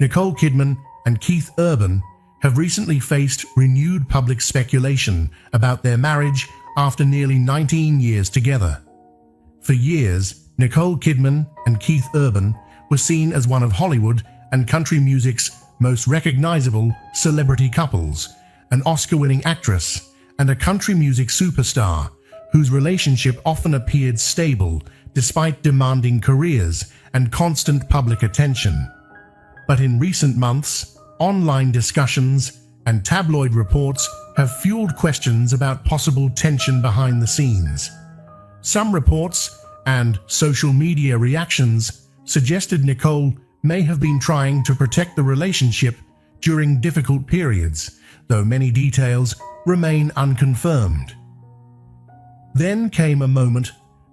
Nicole Kidman and Keith Urban have recently faced renewed public speculation about their marriage after nearly 19 years together. For years, Nicole Kidman and Keith Urban were seen as one of Hollywood and country music's most recognizable celebrity couples, an Oscar-winning actress and a country music superstar whose relationship often appeared stable despite demanding careers and constant public attention. But in recent months, online discussions and tabloid reports have fueled questions about possible tension behind the scenes. Some reports and social media reactions suggested Nicole may have been trying to protect the relationship during difficult periods, though many details remain unconfirmed. Then came a moment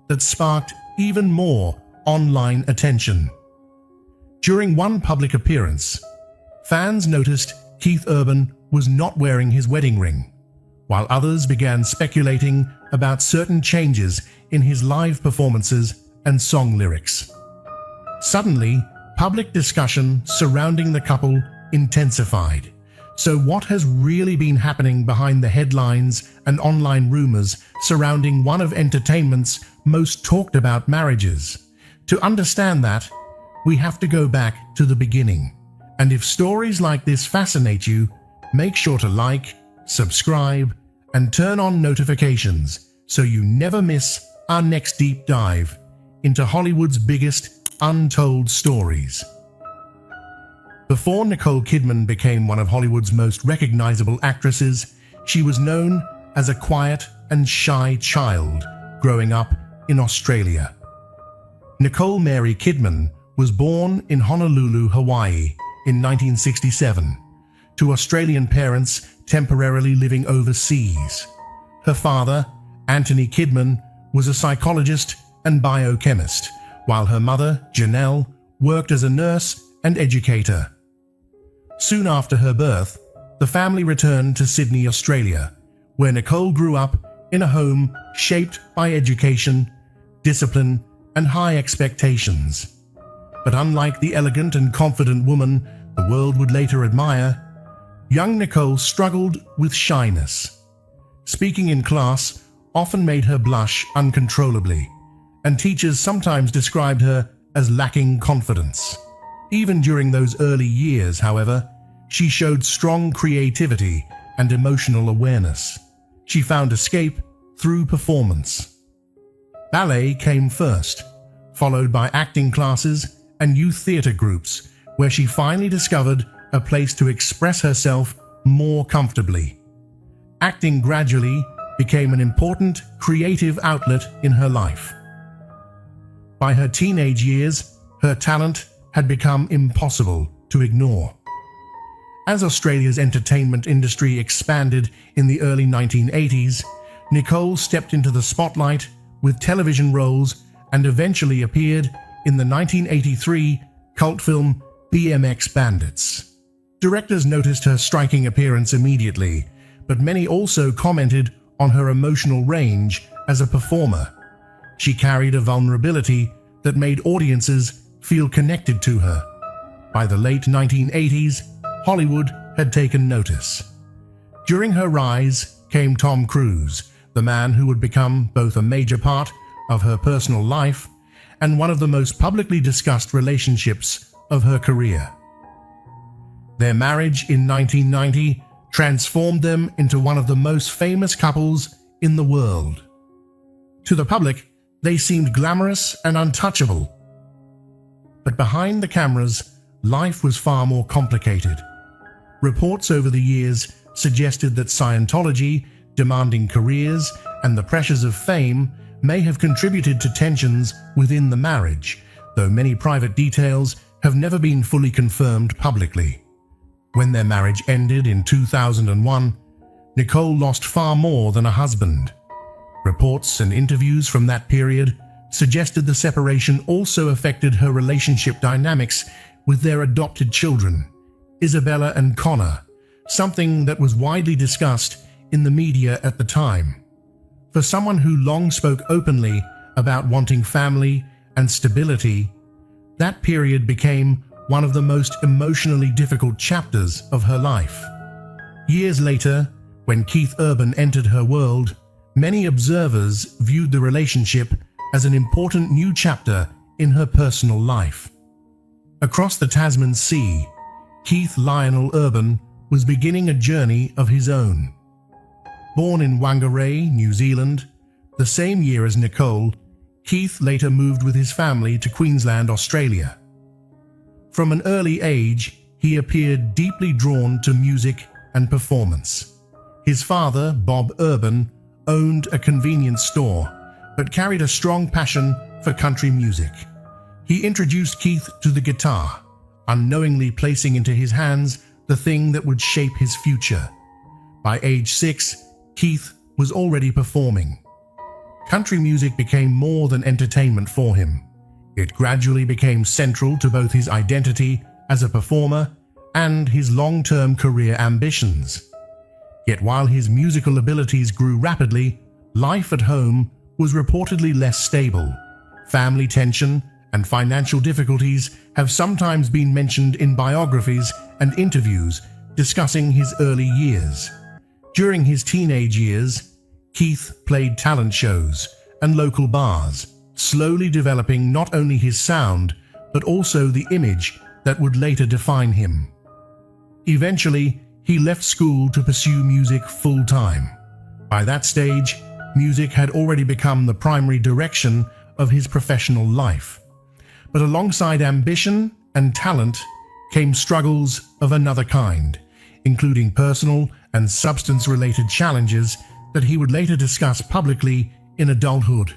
that sparked even more online attention. During one public appearance, fans noticed Keith Urban was not wearing his wedding ring, while others began speculating about certain changes in his live performances and song lyrics. Suddenly, public discussion surrounding the couple intensified. So what has really been happening behind the headlines and online rumors surrounding one of entertainment's most talked about marriages? To understand that, we have to go back to the beginning. And if stories like this fascinate you, make sure to like, subscribe, and turn on notifications so you never miss our next deep dive into Hollywood's biggest untold stories. Before Nicole Kidman became one of Hollywood's most recognizable actresses, she was known as a quiet and shy child growing up in Australia. Nicole Mary Kidman was born in Honolulu, Hawaii in 1967 to Australian parents temporarily living overseas. Her father, Anthony Kidman, was a psychologist and biochemist, while her mother, Janelle, worked as a nurse and educator. Soon after her birth, the family returned to Sydney, Australia, where Nicole grew up in a home shaped by education, discipline, and high expectations. But unlike the elegant and confident woman the world would later admire, young Nicole struggled with shyness. Speaking in class often made her blush uncontrollably, and teachers sometimes described her as lacking confidence. Even during those early years, however, she showed strong creativity and emotional awareness. She found escape through performance. Ballet came first, followed by acting classes and youth theatre groups, where she finally discovered a place to express herself more comfortably. Acting gradually became an important creative outlet in her life. By her teenage years, her talent had become impossible to ignore. As Australia's entertainment industry expanded in the early 1980s, Nicole stepped into the spotlight with television roles and eventually appeared in the 1983 cult film BMX Bandits. Directors noticed her striking appearance immediately, but many also commented on her emotional range as a performer. She carried a vulnerability that made audiences feel connected to her. By the late 1980s, Hollywood had taken notice. During her rise came Tom Cruise, the man who would become both a major part of her personal life and one of the most publicly discussed relationships of her career. Their marriage in 1990 transformed them into one of the most famous couples in the world. To the public, they seemed glamorous and untouchable. But behind the cameras, life was far more complicated. Reports over the years suggested that Scientology, demanding careers, and the pressures of fame may have contributed to tensions within the marriage, though many private details have never been fully confirmed publicly. When their marriage ended in 2001, Nicole lost far more than a husband. Reports and interviews from that period suggested the separation also affected her relationship dynamics with their adopted children, Isabella and Connor, something that was widely discussed in the media at the time. For someone who long spoke openly about wanting family and stability, that period became one of the most emotionally difficult chapters of her life. Years later, when Keith Urban entered her world, many observers viewed the relationship as an important new chapter in her personal life. Across the Tasman Sea, Keith Lionel Urban was beginning a journey of his own. Born in Whangarei, New Zealand, the same year as Nicole, Keith later moved with his family to Queensland, Australia. From an early age, he appeared deeply drawn to music and performance. His father, Bob Urban, owned a convenience store, but carried a strong passion for country music. He introduced Keith to the guitar, unknowingly placing into his hands the thing that would shape his future. By age 6, Keith was already performing. Country music became more than entertainment for him. It gradually became central to both his identity as a performer and his long-term career ambitions. Yet while his musical abilities grew rapidly, life at home was reportedly less stable. Family tension and financial difficulties have sometimes been mentioned in biographies and interviews discussing his early years. During his teenage years, Keith played talent shows and local bars, slowly developing not only his sound, but also the image that would later define him. Eventually, he left school to pursue music full-time. By that stage, music had already become the primary direction of his professional life. But alongside ambition and talent came struggles of another kind, including personal and substance-related challenges that he would later discuss publicly in adulthood.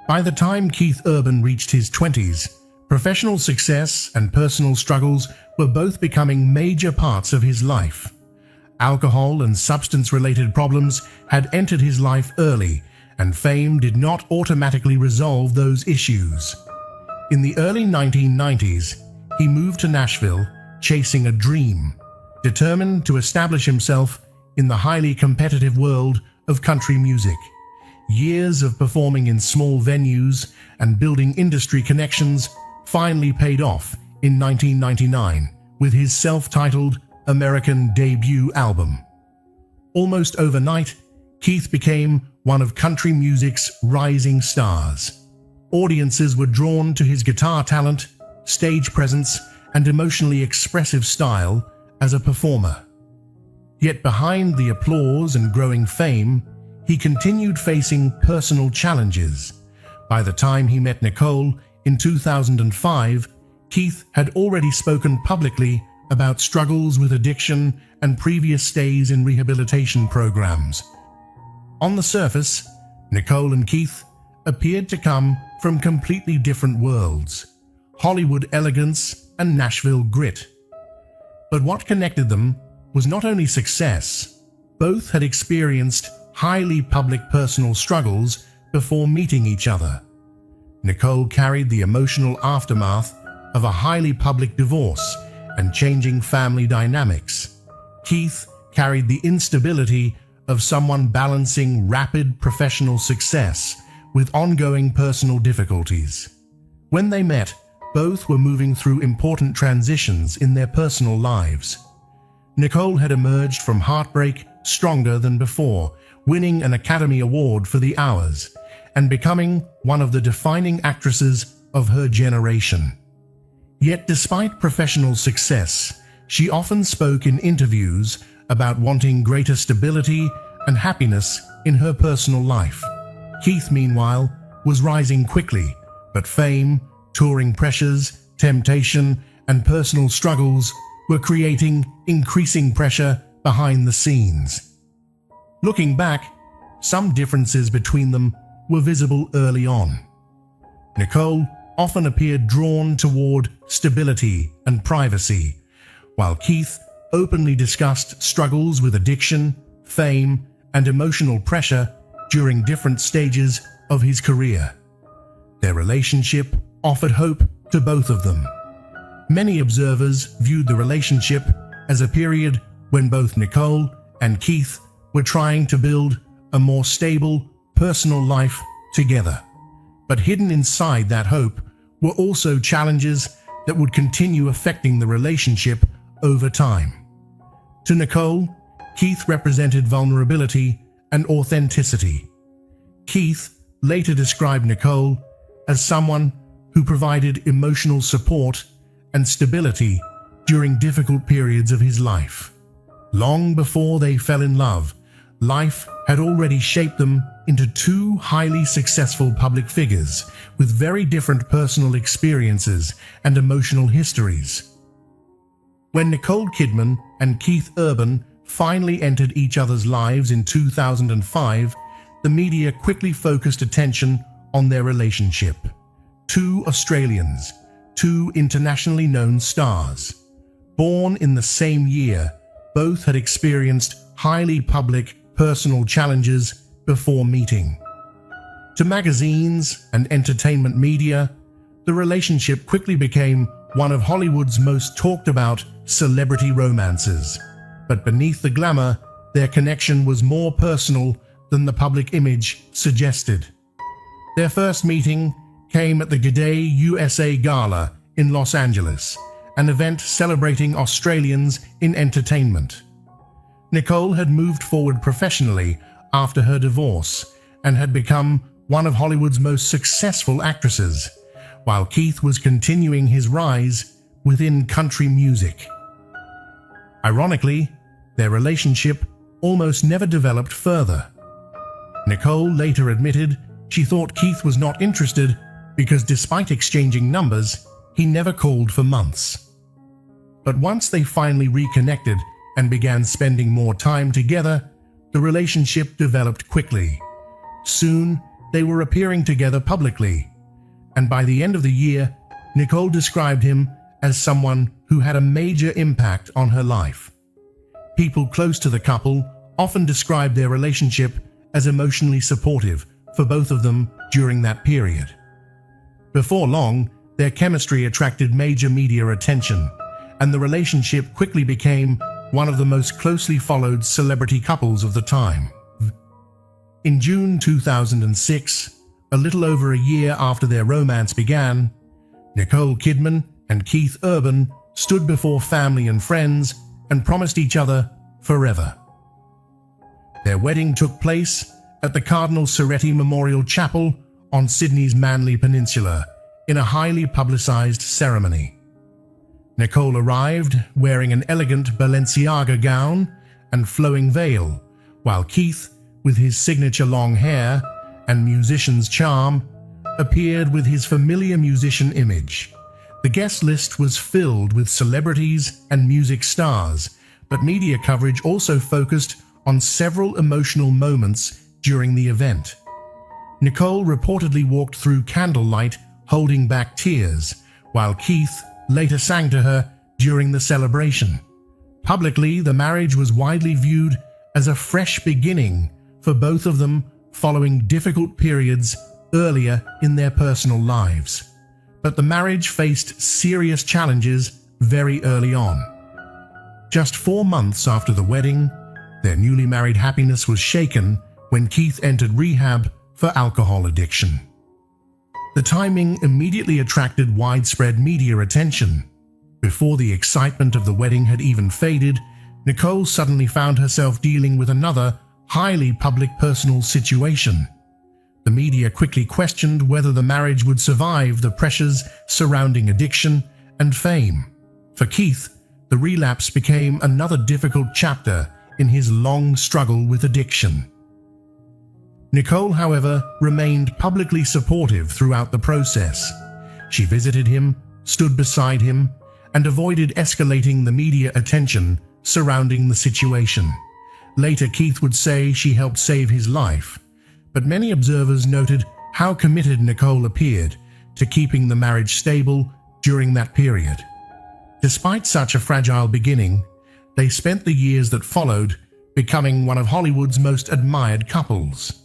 By the time Keith Urban reached his 20s, professional success and personal struggles were both becoming major parts of his life. Alcohol and substance-related problems had entered his life early, and fame did not automatically resolve those issues. In the early 1990s, he moved to Nashville, chasing a dream, determined to establish himself in the highly competitive world of country music. Years of performing in small venues and building industry connections finally paid off in 1999 with his self-titled American debut album. Almost overnight, Keith became one of country music's rising stars. Audiences were drawn to his guitar talent, stage presence, and emotionally expressive style as a performer. Yet behind the applause and growing fame, he continued facing personal challenges. By the time he met Nicole in 2005, Keith had already spoken publicly about struggles with addiction and previous stays in rehabilitation programs. On the surface, Nicole and Keith appeared to come from completely different worlds, Hollywood elegance and Nashville grit. But what connected them was not only success. Both had experienced highly public personal struggles before meeting each other. Nicole carried the emotional aftermath of a highly public divorce and changing family dynamics. Keith carried the instability of someone balancing rapid professional success with ongoing personal difficulties. When they met, both were moving through important transitions in their personal lives. Nicole had emerged from heartbreak stronger than before, winning an Academy Award for The Hours and becoming one of the defining actresses of her generation. Yet despite professional success, she often spoke in interviews about wanting greater stability and happiness in her personal life. Keith, meanwhile, was rising quickly, but fame, touring pressures, temptation, and personal struggles were creating increasing pressure behind the scenes. Looking back, some differences between them were visible early on. Nicole often appeared drawn toward stability and privacy, while Keith openly discussed struggles with addiction, fame, and emotional pressure during different stages of his career. Their relationship offered hope to both of them. Many observers viewed the relationship as a period when both Nicole and Keith were trying to build a more stable, personal life together. But hidden inside that hope were also challenges that would continue affecting the relationship over time. To Nicole, Keith represented vulnerability and authenticity. Keith later described Nicole as someone who provided emotional support and stability during difficult periods of his life. Long before they fell in love, life had already shaped them into two highly successful public figures with very different personal experiences and emotional histories. When Nicole Kidman and Keith Urban finally entered each other's lives in 2005, the media quickly focused attention on their relationship. Two Australians, two internationally known stars. Born in the same year, both had experienced highly public personal challenges before meeting. To magazines and entertainment media, the relationship quickly became one of Hollywood's most talked about celebrity romances. But beneath the glamour, their connection was more personal than the public image suggested. Their first meeting came at the G'day USA Gala in Los Angeles, an event celebrating Australians in entertainment. Nicole had moved forward professionally after her divorce and had become one of Hollywood's most successful actresses, while Keith was continuing his rise within country music. Ironically, their relationship almost never developed further. Nicole later admitted she thought Keith was not interested because despite exchanging numbers, he never called for months. But once they finally reconnected and began spending more time together, the relationship developed quickly. Soon, they were appearing together publicly, and by the end of the year, Nicole described him as someone who had a major impact on her life. People close to the couple often described their relationship as emotionally supportive for both of them during that period. Before long, their chemistry attracted major media attention, and the relationship quickly became one of the most closely followed celebrity couples of the time. In June 2006, a little over a year after their romance began, Nicole Kidman and Keith Urban stood before family and friends and promised each other forever. Their wedding took place at the Cardinal Cerretti Memorial Chapel on Sydney's Manly Peninsula in a highly publicized ceremony. Nicole arrived wearing an elegant Balenciaga gown and flowing veil, while Keith, with his signature long hair and musician's charm, appeared with his familiar musician image. The guest list was filled with celebrities and music stars, but media coverage also focused on several emotional moments during the event. Nicole reportedly walked through candlelight holding back tears, while Keith later sang to her during the celebration. Publicly, the marriage was widely viewed as a fresh beginning for both of them following difficult periods earlier in their personal lives. But the marriage faced serious challenges very early on. Just 4 months after the wedding, their newly married happiness was shaken when Keith entered rehab for alcohol addiction. The timing immediately attracted widespread media attention. Before the excitement of the wedding had even faded, Nicole suddenly found herself dealing with another highly public personal situation. The media quickly questioned whether the marriage would survive the pressures surrounding addiction and fame. For Keith, the relapse became another difficult chapter in his long struggle with addiction. Nicole, however, remained publicly supportive throughout the process. She visited him, stood beside him, and avoided escalating the media attention surrounding the situation. Later, Keith would say she helped save his life, but many observers noted how committed Nicole appeared to keeping the marriage stable during that period. Despite such a fragile beginning, they spent the years that followed becoming one of Hollywood's most admired couples.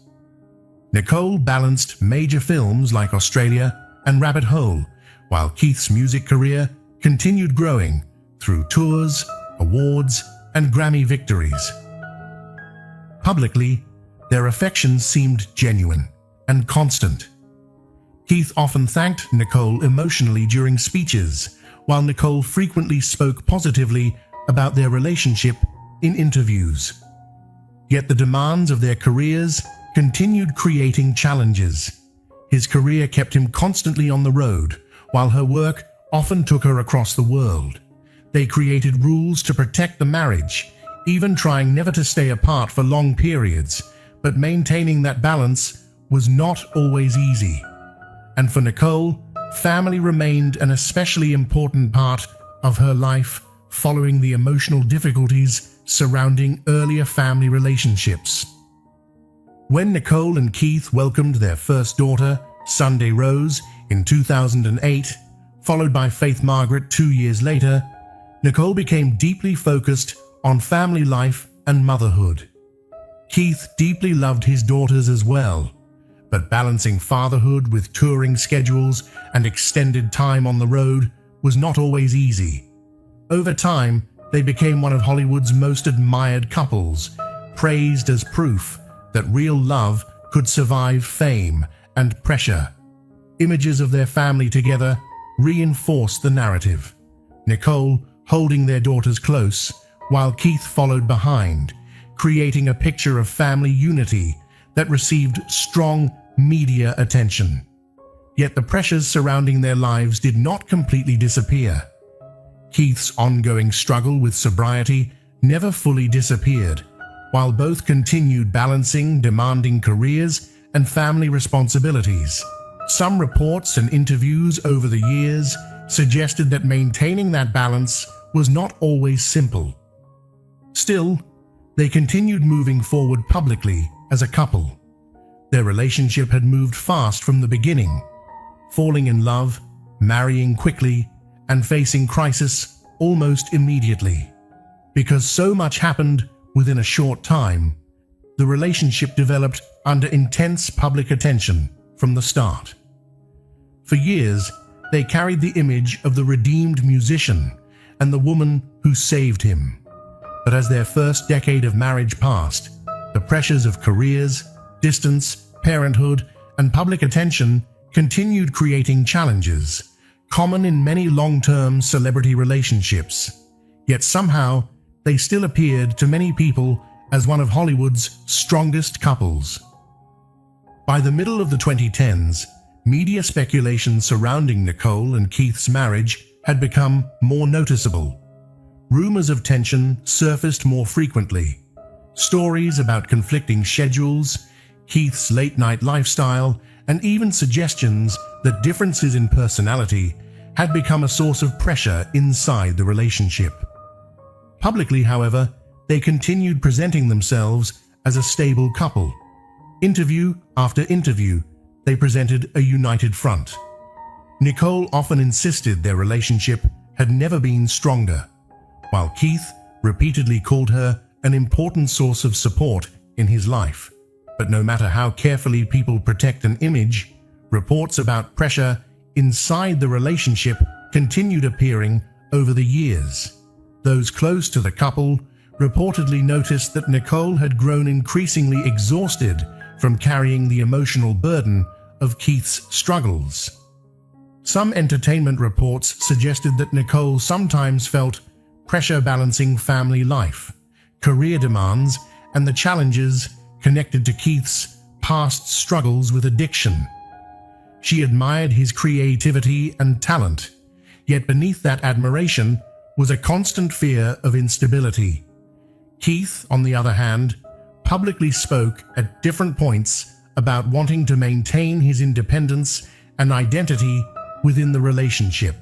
Nicole balanced major films like Australia and Rabbit Hole, while Keith's music career continued growing through tours, awards, and Grammy victories. Publicly, their affection seemed genuine and constant. Keith often thanked Nicole emotionally during speeches, while Nicole frequently spoke positively about their relationship in interviews. Yet the demands of their careers continued creating challenges. His career kept him constantly on the road, while her work often took her across the world. They created rules to protect the marriage, even trying never to stay apart for long periods, but maintaining that balance was not always easy. And for Nicole, family remained an especially important part of her life following the emotional difficulties surrounding earlier family relationships. When Nicole and Keith welcomed their first daughter, Sunday Rose, in 2008, followed by Faith Margaret 2 years later, Nicole became deeply focused on family life and motherhood. Keith deeply loved his daughters as well, but balancing fatherhood with touring schedules and extended time on the road was not always easy. Over time, they became one of Hollywood's most admired couples, praised as proof that real love could survive fame and pressure. Images of their family together reinforced the narrative, Nicole holding their daughters close, while Keith followed behind, creating a picture of family unity that received strong media attention. Yet the pressures surrounding their lives did not completely disappear. Keith's ongoing struggle with sobriety never fully disappeared, while both continued balancing demanding careers and family responsibilities. Some reports and interviews over the years suggested that maintaining that balance was not always simple. Still, they continued moving forward publicly as a couple. Their relationship had moved fast from the beginning, falling in love, marrying quickly, and facing crisis almost immediately. Because so much happened within a short time, the relationship developed under intense public attention from the start. For years, they carried the image of the redeemed musician and the woman who saved him. But as their first decade of marriage passed, the pressures of careers, distance, parenthood, and public attention continued creating challenges, common in many long-term celebrity relationships. Yet somehow, they still appeared to many people as one of Hollywood's strongest couples. By the middle of the 2010s, media speculation surrounding Nicole and Keith's marriage had become more noticeable. Rumors of tension surfaced more frequently. Stories about conflicting schedules, Keith's late-night lifestyle, and even suggestions that differences in personality had become a source of pressure inside the relationship. Publicly, however, they continued presenting themselves as a stable couple. Interview after interview, they presented a united front. Nicole often insisted their relationship had never been stronger, while Keith repeatedly called her an important source of support in his life. But no matter how carefully people protect an image, reports about pressure inside the relationship continued appearing over the years. Those close to the couple reportedly noticed that Nicole had grown increasingly exhausted from carrying the emotional burden of Keith's struggles. Some entertainment reports suggested that Nicole sometimes felt pressure balancing family life, career demands, and the challenges connected to Keith's past struggles with addiction. She admired his creativity and talent, yet beneath that admiration was a constant fear of instability. Keith, on the other hand, publicly spoke at different points about wanting to maintain his independence and identity within the relationship.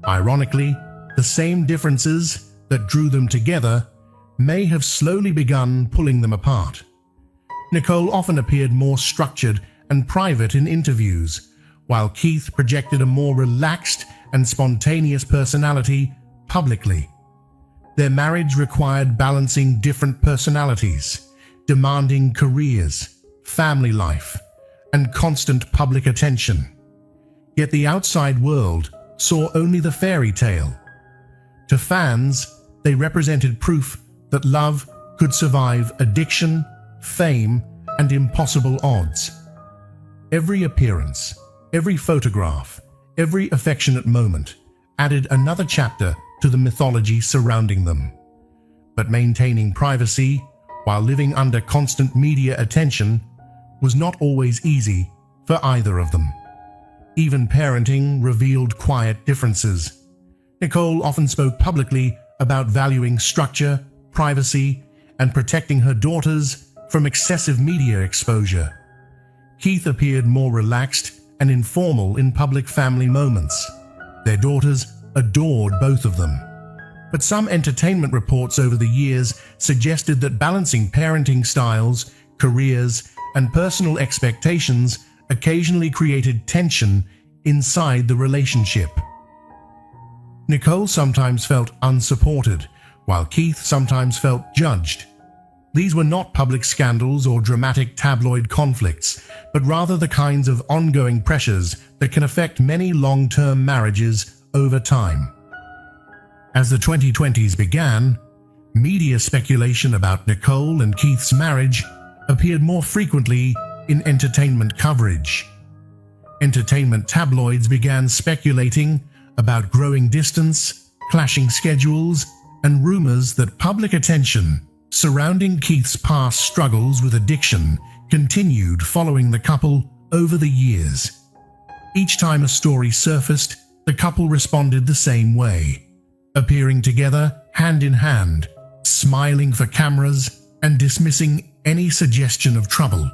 Ironically, the same differences that drew them together may have slowly begun pulling them apart. Nicole often appeared more structured and private in interviews, while Keith projected a more relaxed and spontaneous personality publicly. Their marriage required balancing different personalities, demanding careers, family life, and constant public attention. Yet the outside world saw only the fairy tale. To fans, they represented proof that love could survive addiction, fame, and impossible odds. Every appearance, every photograph, every affectionate moment added another chapter to the mythology surrounding them. But maintaining privacy while living under constant media attention was not always easy for either of them. Even parenting revealed quiet differences. Nicole often spoke publicly about valuing structure, privacy, and protecting her daughters from excessive media exposure. Keith appeared more relaxed and informal in public family moments. Their daughters adored both of them. But some entertainment reports over the years suggested that balancing parenting styles, careers, and personal expectations occasionally created tension inside the relationship. Nicole sometimes felt unsupported, while Keith sometimes felt judged. These were not public scandals or dramatic tabloid conflicts, but rather the kinds of ongoing pressures that can affect many long-term marriages over time. As the 2020s began, media speculation about Nicole and Keith's marriage appeared more frequently in entertainment coverage. Entertainment tabloids began speculating about growing distance, clashing schedules, and rumors that public attention surrounding Keith's past struggles with addiction continued following the couple over the years. Each time a story surfaced, the couple responded the same way, appearing together hand in hand, smiling for cameras and dismissing any suggestion of trouble.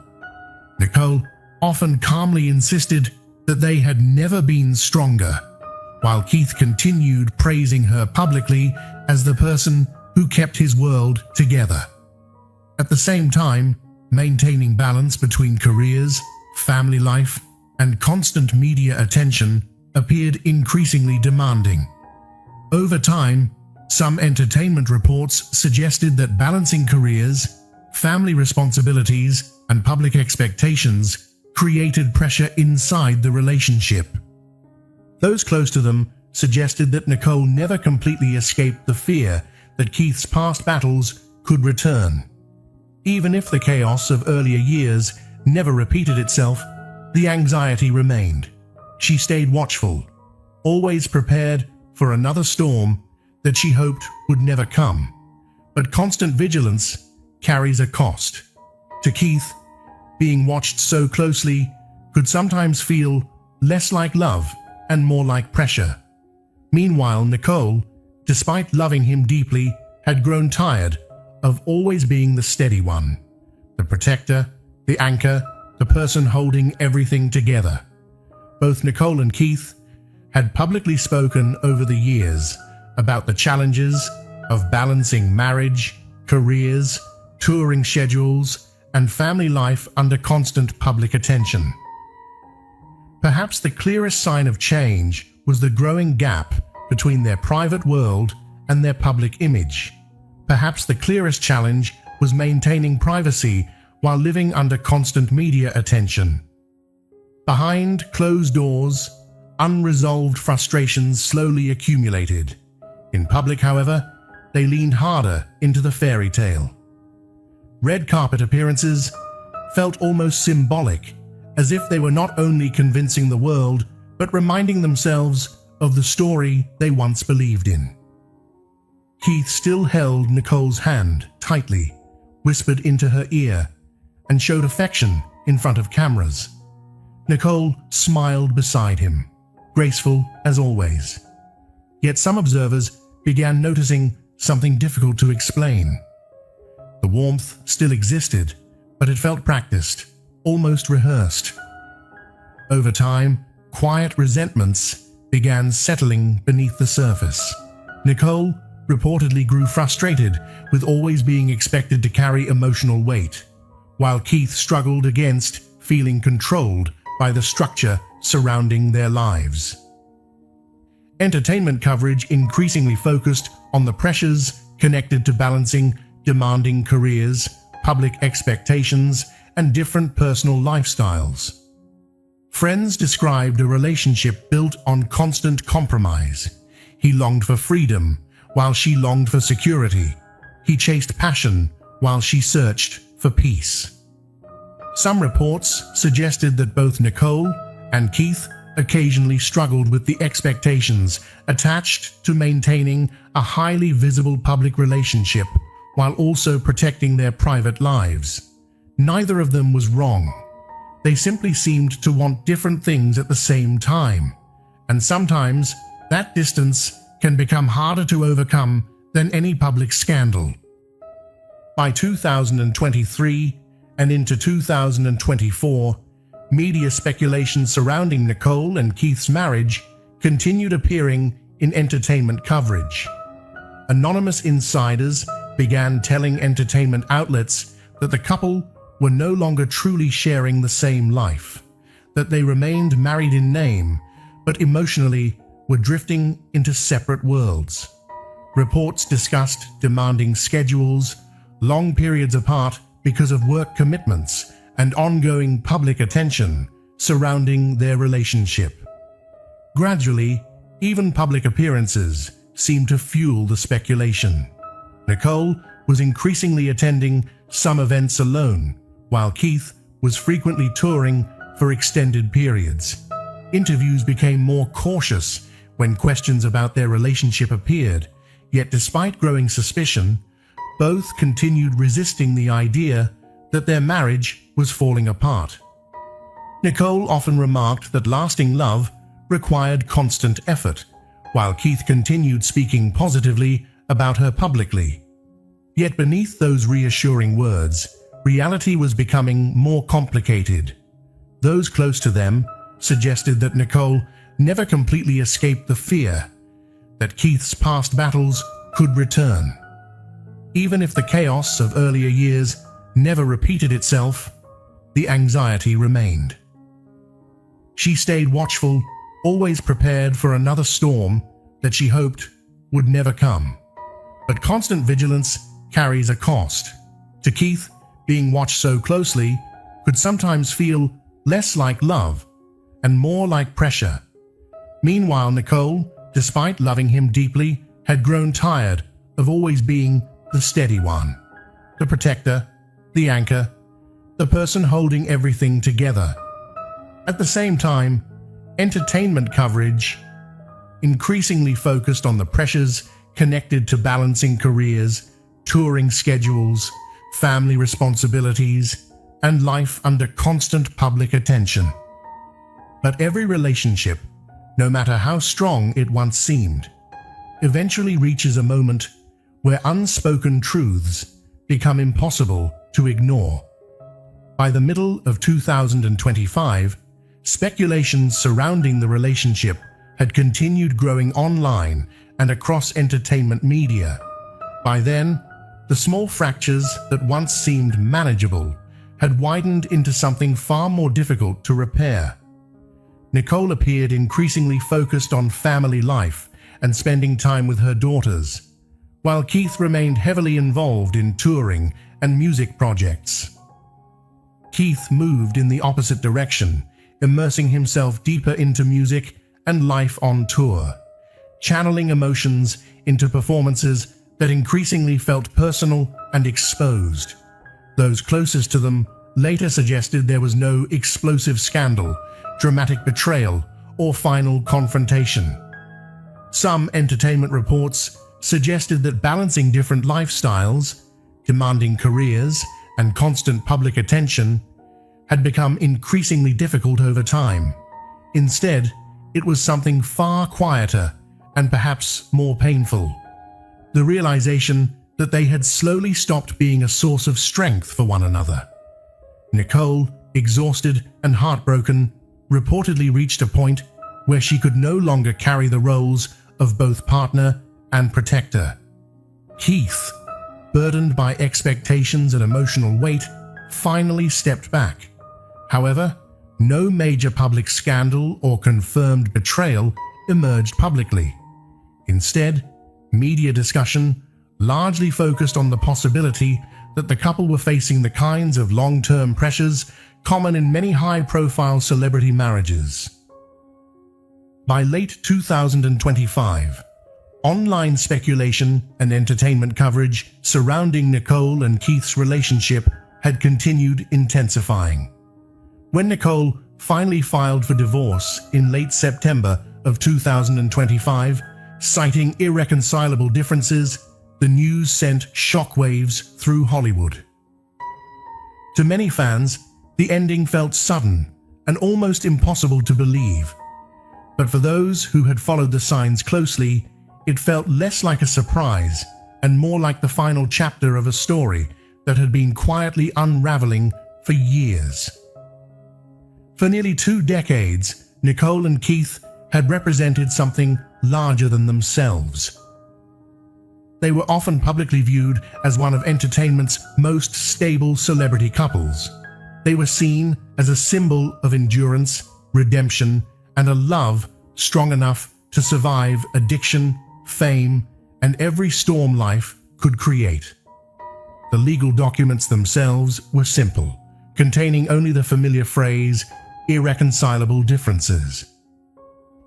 Nicole often calmly insisted that they had never been stronger, while Keith continued praising her publicly as the person who kept his world together. At the same time, maintaining balance between careers, family life, and constant media attention appeared increasingly demanding. Over time, some entertainment reports suggested that balancing careers, family responsibilities, and public expectations created pressure inside the relationship. Those close to them suggested that Nicole never completely escaped the fear that Keith's past battles could return. Even if the chaos of earlier years never repeated itself, the anxiety remained. She stayed watchful, always prepared for another storm that she hoped would never come. But constant vigilance carries a cost. To Keith, being watched so closely could sometimes feel less like love and more like pressure. Meanwhile, Nicole, despite loving him deeply, had grown tired of always being the steady one, the protector, the anchor, the person holding everything together. Both Nicole and Keith had publicly spoken over the years about the challenges of balancing marriage, careers, touring schedules, and family life under constant public attention. Perhaps the clearest sign of change was the growing gap between their private world and their public image. Perhaps the clearest challenge was maintaining privacy while living under constant media attention. Behind closed doors, unresolved frustrations slowly accumulated. In public, however, they leaned harder into the fairy tale. Red carpet appearances felt almost symbolic, as if they were not only convincing the world, but reminding themselves of the story they once believed in. Keith still held Nicole's hand tightly, whispered into her ear, and showed affection in front of cameras. Nicole smiled beside him, graceful as always. Yet some observers began noticing something difficult to explain. The warmth still existed, but it felt practiced, almost rehearsed. Over time, quiet resentments began settling beneath the surface. Nicole reportedly grew frustrated with always being expected to carry emotional weight, while Keith struggled against feeling controlled by the structure surrounding their lives. Entertainment coverage increasingly focused on the pressures connected to balancing demanding careers, public expectations, and different personal lifestyles. Friends described a relationship built on constant compromise. He longed for freedom, while she longed for security. He chased passion, while she searched for peace. Some reports suggested that both Nicole and Keith occasionally struggled with the expectations attached to maintaining a highly visible public relationship while also protecting their private lives. Neither of them was wrong. They simply seemed to want different things at the same time, and sometimes that distance can become harder to overcome than any public scandal. By 2023 and into 2024, media speculation surrounding Nicole and Keith's marriage continued appearing in entertainment coverage. Anonymous insiders began telling entertainment outlets that the couple were no longer truly sharing the same life, that they remained married in name, but emotionally were drifting into separate worlds. Reports discussed demanding schedules, long periods apart because of work commitments, and ongoing public attention surrounding their relationship. Gradually, even public appearances seemed to fuel the speculation. Nicole was increasingly attending some events alone, while Keith was frequently touring for extended periods. Interviews became more cautious when questions about their relationship appeared, yet despite growing suspicion, both continued resisting the idea that their marriage was falling apart. Nicole often remarked that lasting love required constant effort, while Keith continued speaking positively about her publicly. Yet beneath those reassuring words, reality was becoming more complicated. Those close to them suggested that Nicole never completely escaped the fear that Keith's past battles could return. Even if the chaos of earlier years never repeated itself, the anxiety remained. She stayed watchful, always prepared for another storm that she hoped would never come. But constant vigilance carries a cost. To Keith, being watched so closely could sometimes feel less like love and more like pressure. Meanwhile, Nicole, despite loving him deeply, had grown tired of always being the steady one, the protector, the anchor, the person holding everything together. At the same time, entertainment coverage increasingly focused on the pressures connected to balancing careers, touring schedules, family responsibilities, and life under constant public attention. But every relationship, no matter how strong it once seemed, eventually reaches a moment where unspoken truths become impossible to ignore. By the middle of 2025, speculations surrounding the relationship had continued growing online and across entertainment media. By then, the small fractures that once seemed manageable had widened into something far more difficult to repair. Nicole appeared increasingly focused on family life and spending time with her daughters, while Keith remained heavily involved in touring and music projects. Keith moved in the opposite direction, immersing himself deeper into music and life on tour, channeling emotions into performances that increasingly felt personal and exposed. Those closest to them later suggested there was no explosive scandal, dramatic betrayal, or final confrontation. Some entertainment reports suggested that balancing different lifestyles, demanding careers, and constant public attention had become increasingly difficult over time. Instead, it was something far quieter and perhaps more painful. The realization that they had slowly stopped being a source of strength for one another. Nicole, exhausted and heartbroken, reportedly reached a point where she could no longer carry the roles of both partner and protector. Keith, burdened by expectations and emotional weight, finally stepped back. However, no major public scandal or confirmed betrayal emerged publicly. Instead, media discussion largely focused on the possibility that the couple were facing the kinds of long-term pressures common in many high-profile celebrity marriages. By late 2025, online speculation and entertainment coverage surrounding Nicole and Keith's relationship had continued intensifying. When Nicole finally filed for divorce in late September of 2025, citing irreconcilable differences. The news sent shockwaves through Hollywood. To many fans, the ending felt sudden and almost impossible to believe. But for those who had followed the signs closely, it felt less like a surprise and more like the final chapter of a story that had been quietly unraveling for years. For nearly 2 decades, Nicole and Keith had represented something larger than themselves. They were often publicly viewed as one of entertainment's most stable celebrity couples. They were seen as a symbol of endurance, redemption, and a love strong enough to survive addiction, fame, and every storm life could create. The legal documents themselves were simple, containing only the familiar phrase, irreconcilable differences.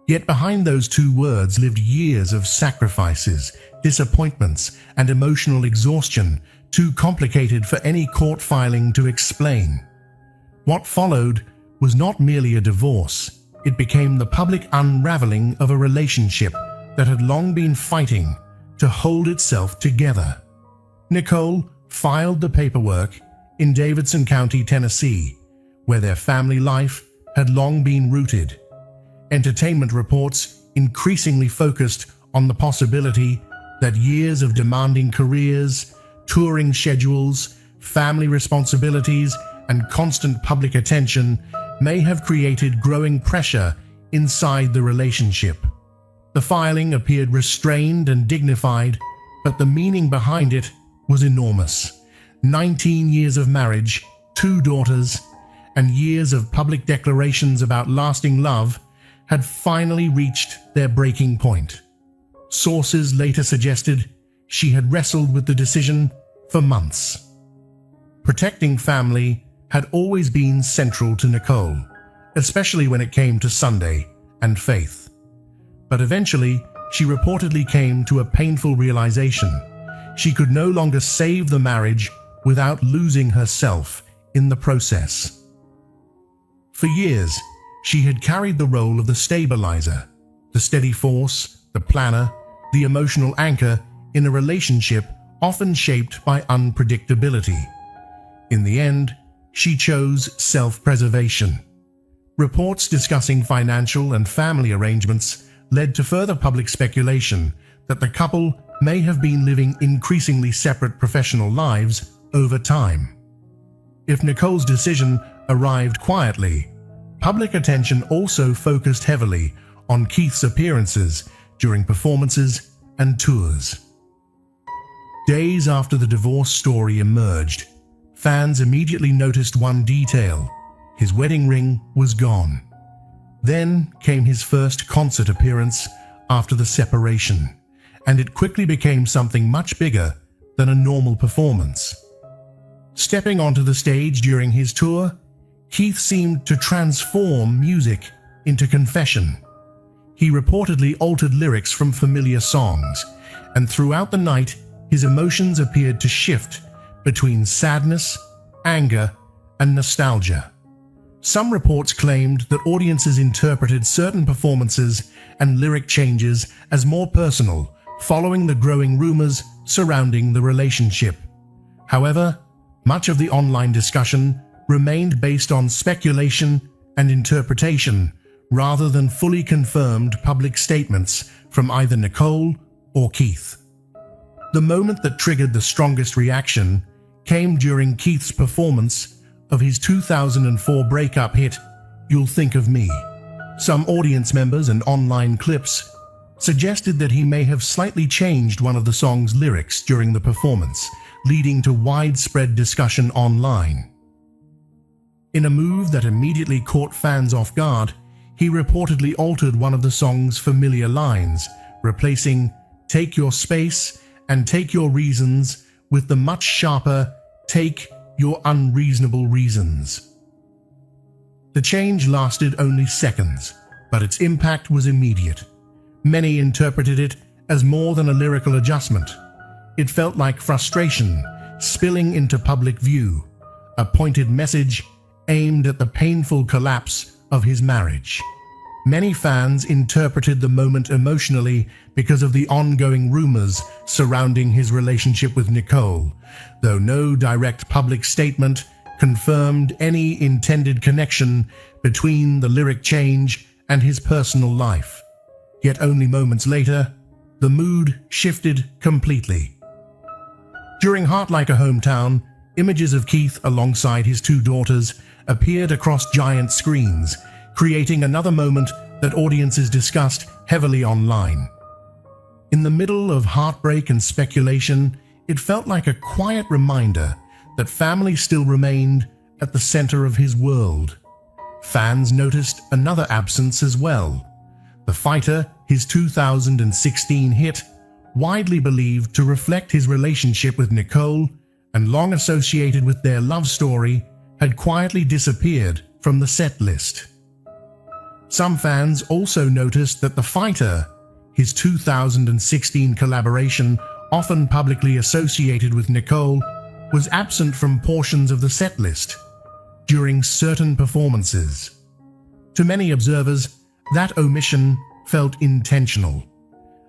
Yet behind those 2 words lived years of sacrifices, disappointments, and emotional exhaustion, too complicated for any court filing to explain. What followed was not merely a divorce, it became the public unraveling of a relationship that had long been fighting to hold itself together. Nicole filed the paperwork in Davidson County, Tennessee, where their family life had long been rooted. Entertainment reports increasingly focused on the possibility that years of demanding careers, touring schedules, family responsibilities, and constant public attention may have created growing pressure inside the relationship. The filing appeared restrained and dignified, but the meaning behind it was enormous. 19 years of marriage, 2 daughters, and years of public declarations about lasting love had finally reached their breaking point. Sources later suggested she had wrestled with the decision for months. Protecting family had always been central to Nicole, especially when it came to Sunday and faith. But eventually, she reportedly came to a painful realization. She could no longer save the marriage without losing herself in the process. For years, she had carried the role of the stabilizer, the steady force, the planner, the emotional anchor in a relationship often shaped by unpredictability. In the end, she chose self-preservation. Reports discussing financial and family arrangements led to further public speculation that the couple may have been living increasingly separate professional lives over time. If Nicole's decision arrived quietly, public attention also focused heavily on Keith's appearances during performances and tours. Days after the divorce story emerged, fans immediately noticed one detail: his wedding ring was gone. Then came his first concert appearance after the separation, and it quickly became something much bigger than a normal performance. Stepping onto the stage during his tour, Keith seemed to transform music into confession. He reportedly altered lyrics from familiar songs, and throughout the night, his emotions appeared to shift between sadness, anger, and nostalgia. Some reports claimed that audiences interpreted certain performances and lyric changes as more personal, following the growing rumors surrounding the relationship. However, much of the online discussion remained based on speculation and interpretation rather than fully confirmed public statements from either Nicole or Keith. The moment that triggered the strongest reaction came during Keith's performance of his 2004 breakup hit, You'll Think of Me. Some audience members and online clips suggested that he may have slightly changed one of the song's lyrics during the performance, leading to widespread discussion online. In a move that immediately caught fans off guard, he reportedly altered one of the song's familiar lines, replacing "Take your space and take your reasons" with the much sharper "Take your unreasonable reasons." The change lasted only seconds, but its impact was immediate. Many interpreted it as more than a lyrical adjustment. It felt like frustration spilling into public view, a pointed message aimed at the painful collapse of his marriage. Many fans interpreted the moment emotionally because of the ongoing rumors surrounding his relationship with Nicole, though no direct public statement confirmed any intended connection between the lyric change and his personal life. Yet only moments later, the mood shifted completely. During Heart Like a Hometown, images of Keith alongside his two daughters appeared across giant screens, creating another moment that audiences discussed heavily online. In the middle of heartbreak and speculation, it felt like a quiet reminder that family still remained at the center of his world. Fans noticed another absence as well. The Fighter, his 2016 hit, widely believed to reflect his relationship with Nicole and long associated with their love story, had quietly disappeared from the set list. Some fans also noticed that The Fighter, his 2016 collaboration often publicly associated with Nicole, was absent from portions of the set list during certain performances. To many observers, that omission felt intentional,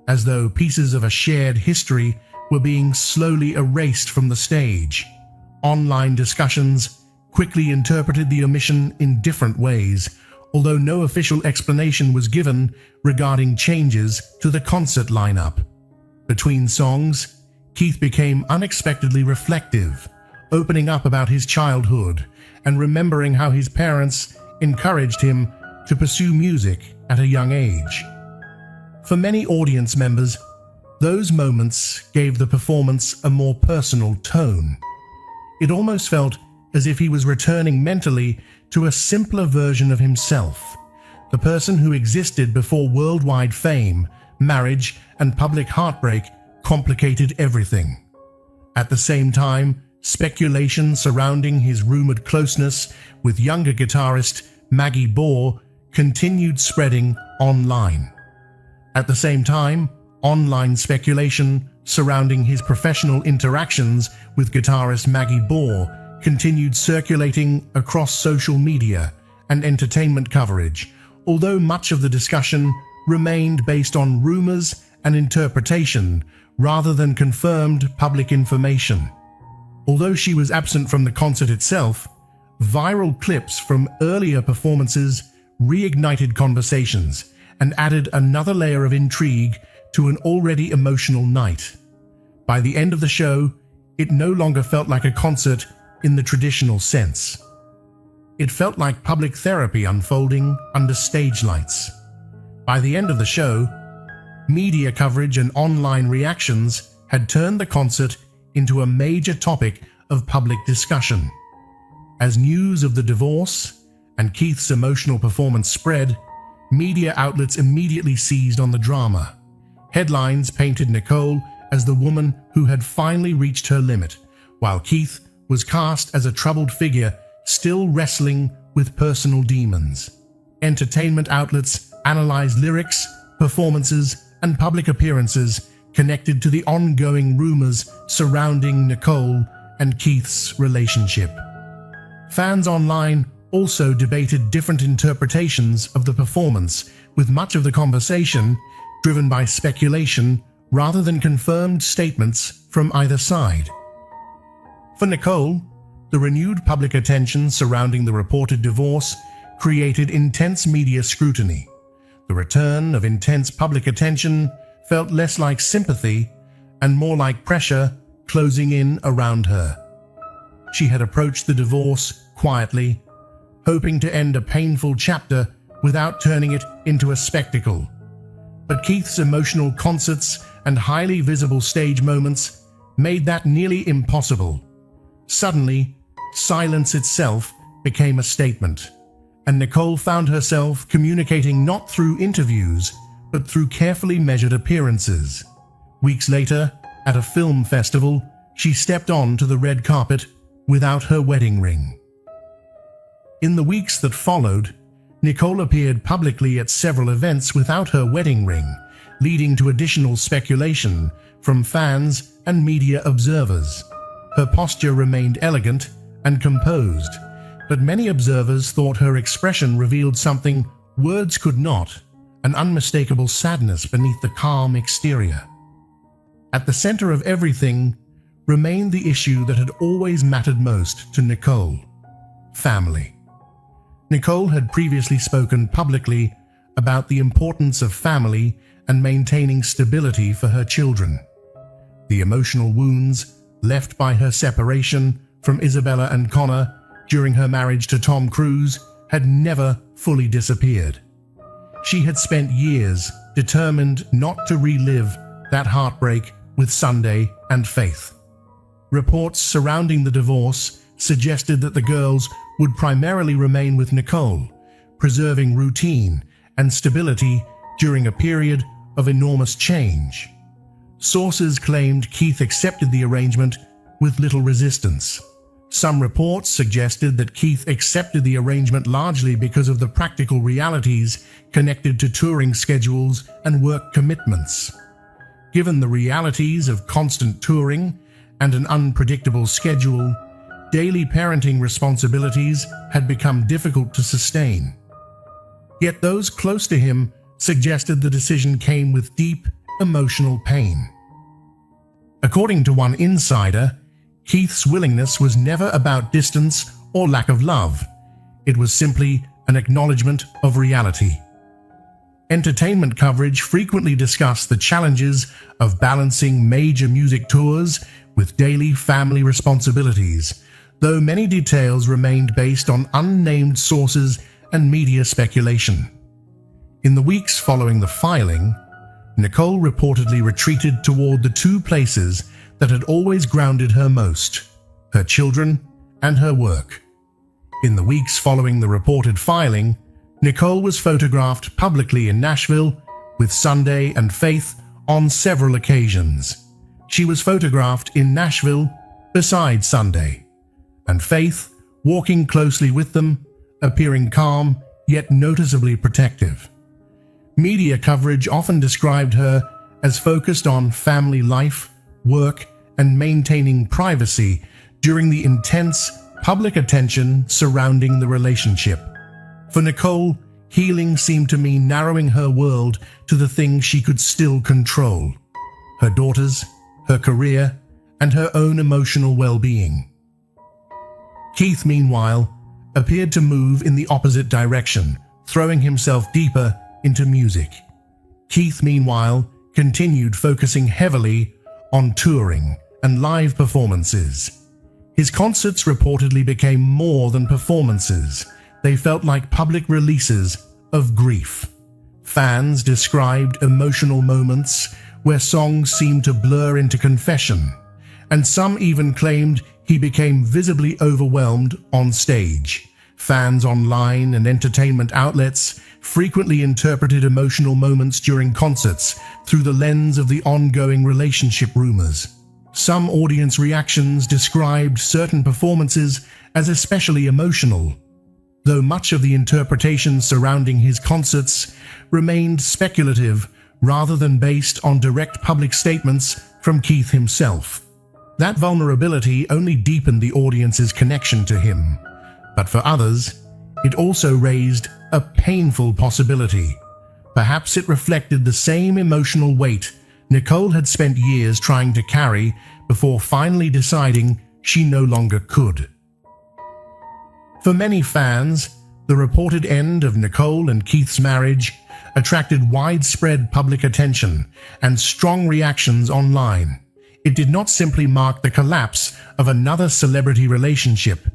as though pieces of a shared history were being slowly erased from the stage. Online discussions quickly interpreted the omission in different ways, although no official explanation was given regarding changes to the concert lineup. Between songs, Keith became unexpectedly reflective, opening up about his childhood and remembering how his parents encouraged him to pursue music at a young age. For many audience members, those moments gave the performance a more personal tone. It almost felt as if he was returning mentally to a simpler version of himself, the person who existed before worldwide fame, marriage, and public heartbreak complicated everything. At the same time, speculation surrounding his rumored closeness with younger guitarist Maggie Bohr continued spreading online. At the same time, online speculation surrounding his professional interactions with guitarist Maggie Bohr continued circulating across social media and entertainment coverage, although much of the discussion remained based on rumors and interpretation rather than confirmed public information. Although she was absent from the concert itself, viral clips from earlier performances reignited conversations and added another layer of intrigue to an already emotional night. By the end of the show, it no longer felt like a concert in the traditional sense. It felt like public therapy unfolding under stage lights. By the end of the show, media coverage and online reactions had turned the concert into a major topic of public discussion. As news of the divorce and Keith's emotional performance spread, media outlets immediately seized on the drama. Headlines painted Nicole as the woman who had finally reached her limit, while Keith was cast as a troubled figure still wrestling with personal demons. Entertainment outlets analyzed lyrics, performances, and public appearances connected to the ongoing rumors surrounding Nicole and Keith's relationship. Fans online also debated different interpretations of the performance, with much of the conversation driven by speculation rather than confirmed statements from either side. For Nicole, the renewed public attention surrounding the reported divorce created intense media scrutiny. The return of intense public attention felt less like sympathy and more like pressure closing in around her. She had approached the divorce quietly, hoping to end a painful chapter without turning it into a spectacle. But Keith's emotional concerts and highly visible stage moments made that nearly impossible. Suddenly, silence itself became a statement, and Nicole found herself communicating not through interviews, but through carefully measured appearances. Weeks later, at a film festival, she stepped onto the red carpet without her wedding ring. In the weeks that followed, Nicole appeared publicly at several events without her wedding ring, leading to additional speculation from fans and media observers. Her posture remained elegant and composed, but many observers thought her expression revealed something words could not, an unmistakable sadness beneath the calm exterior. At the center of everything remained the issue that had always mattered most to Nicole: family. Nicole had previously spoken publicly about the importance of family and maintaining stability for her children. The emotional wounds left by her separation from Isabella and Connor during her marriage to Tom Cruise had never fully disappeared. She had spent years determined not to relive that heartbreak with Sunday and Faith. Reports surrounding the divorce suggested that the girls would primarily remain with Nicole, preserving routine and stability during a period of enormous change. Sources claimed Keith accepted the arrangement with little resistance. Some reports suggested that Keith accepted the arrangement largely because of the practical realities connected to touring schedules and work commitments. Given the realities of constant touring and an unpredictable schedule, daily parenting responsibilities had become difficult to sustain. Yet those close to him suggested the decision came with deep emotional pain. According to one insider, Keith's willingness was never about distance or lack of love. It was simply an acknowledgement of reality. Entertainment coverage frequently discussed the challenges of balancing major music tours with daily family responsibilities, though many details remained based on unnamed sources and media speculation. In the weeks following the filing, Nicole reportedly retreated toward the two places that had always grounded her most: her children and her work. In the weeks following the reported filing, Nicole was photographed publicly in Nashville with Sunday and Faith on several occasions. She was photographed in Nashville beside Sunday, and Faith walking closely with them, appearing calm yet noticeably protective. Media coverage often described her as focused on family life, work, and maintaining privacy during the intense public attention surrounding the relationship. For Nicole, healing seemed to mean narrowing her world to the things she could still control: her daughters, her career, and her own emotional well-being. Keith, meanwhile, appeared to move in the opposite direction, throwing himself deeper into music. Keith, meanwhile, continued focusing heavily on touring and live performances. His concerts reportedly became more than performances. They felt like public releases of grief. Fans described emotional moments where songs seemed to blur into confession, and some even claimed he became visibly overwhelmed on stage. Fans online and entertainment outlets frequently interpreted emotional moments during concerts through the lens of the ongoing relationship rumors. Some audience reactions described certain performances as especially emotional, though much of the interpretation surrounding his concerts remained speculative rather than based on direct public statements from Keith himself. That vulnerability only deepened the audience's connection to him, but for others, it also raised a painful possibility. Perhaps it reflected the same emotional weight Nicole had spent years trying to carry before finally deciding she no longer could. For many fans, the reported end of Nicole and Keith's marriage attracted widespread public attention and strong reactions online. It did not simply mark the collapse of another celebrity relationship.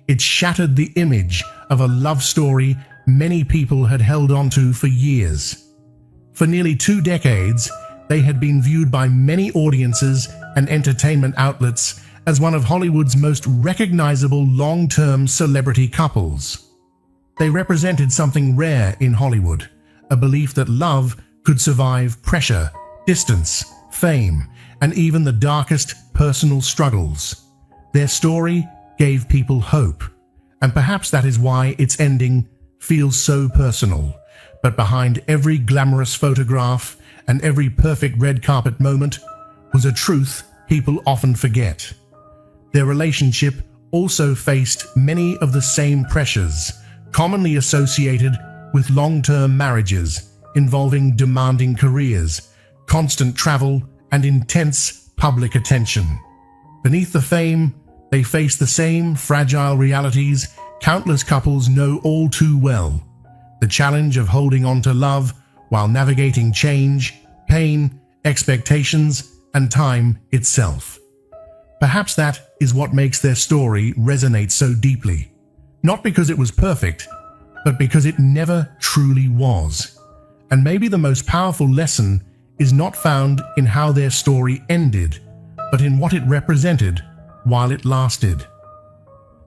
It shattered the image of a love story many people had held onto for years. For nearly 2 decades, they had been viewed by many audiences and entertainment outlets as one of Hollywood's most recognizable long-term celebrity couples. They represented something rare in Hollywood, a belief that love could survive pressure, distance, fame, and even the darkest personal struggles. Their story gave people hope, and perhaps that is why its ending feels so personal. But behind every glamorous photograph and every perfect red carpet moment was a truth people often forget. Their relationship also faced many of the same pressures commonly associated with long-term marriages involving demanding careers, constant travel, and intense public attention. Beneath the fame, they face the same fragile realities countless couples know all too well: the challenge of holding on to love while navigating change, pain, expectations, and time itself. Perhaps that is what makes their story resonate so deeply. Not because it was perfect, but because it never truly was. And maybe the most powerful lesson is not found in how their story ended, but in what it represented while it lasted.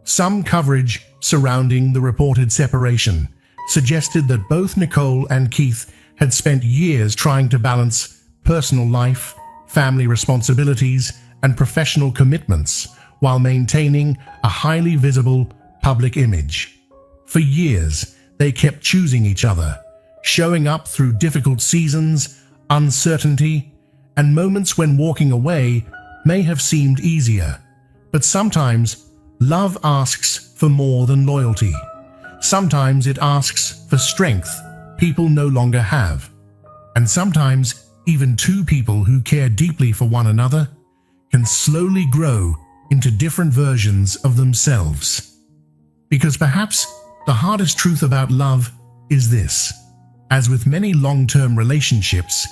Some coverage surrounding the reported separation suggested that both Nicole and Keith had spent years trying to balance personal life, family responsibilities, and professional commitments while maintaining a highly visible public image. For years, they kept choosing each other, showing up through difficult seasons, uncertainty, and moments when walking away may have seemed easier. But sometimes, love asks for more than loyalty. Sometimes it asks for strength people no longer have. And sometimes, even two people who care deeply for one another can slowly grow into different versions of themselves. Because perhaps the hardest truth about love is this: as with many long-term relationships,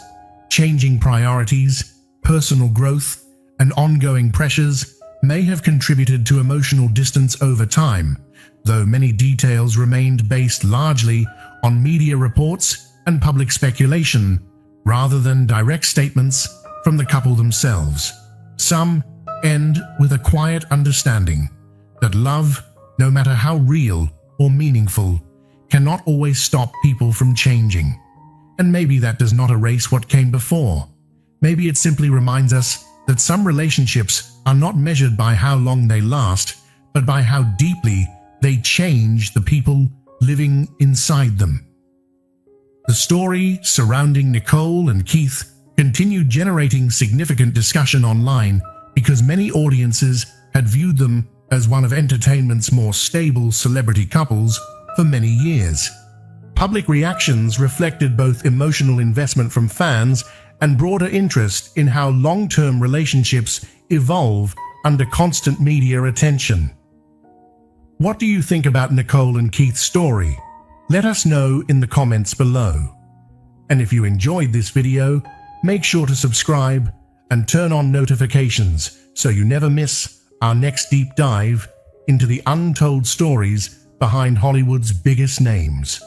changing priorities, personal growth, and ongoing pressures may have contributed to emotional distance over time, though many details remained based largely on media reports and public speculation rather than direct statements from the couple themselves. Some end with a quiet understanding that love, no matter how real or meaningful, cannot always stop people from changing. And maybe that does not erase what came before. Maybe it simply reminds us that some relationships are not measured by how long they last, but by how deeply they change the people living inside them. The story surrounding Nicole and Keith continued generating significant discussion online because many audiences had viewed them as one of entertainment's more stable celebrity couples for many years. Public reactions reflected both emotional investment from fans and broader interest in how long-term relationships evolve under constant media attention. What do you think about Nicole and Keith's story? Let us know in the comments below. And if you enjoyed this video, make sure to subscribe and turn on notifications so you never miss our next deep dive into the untold stories behind Hollywood's biggest names.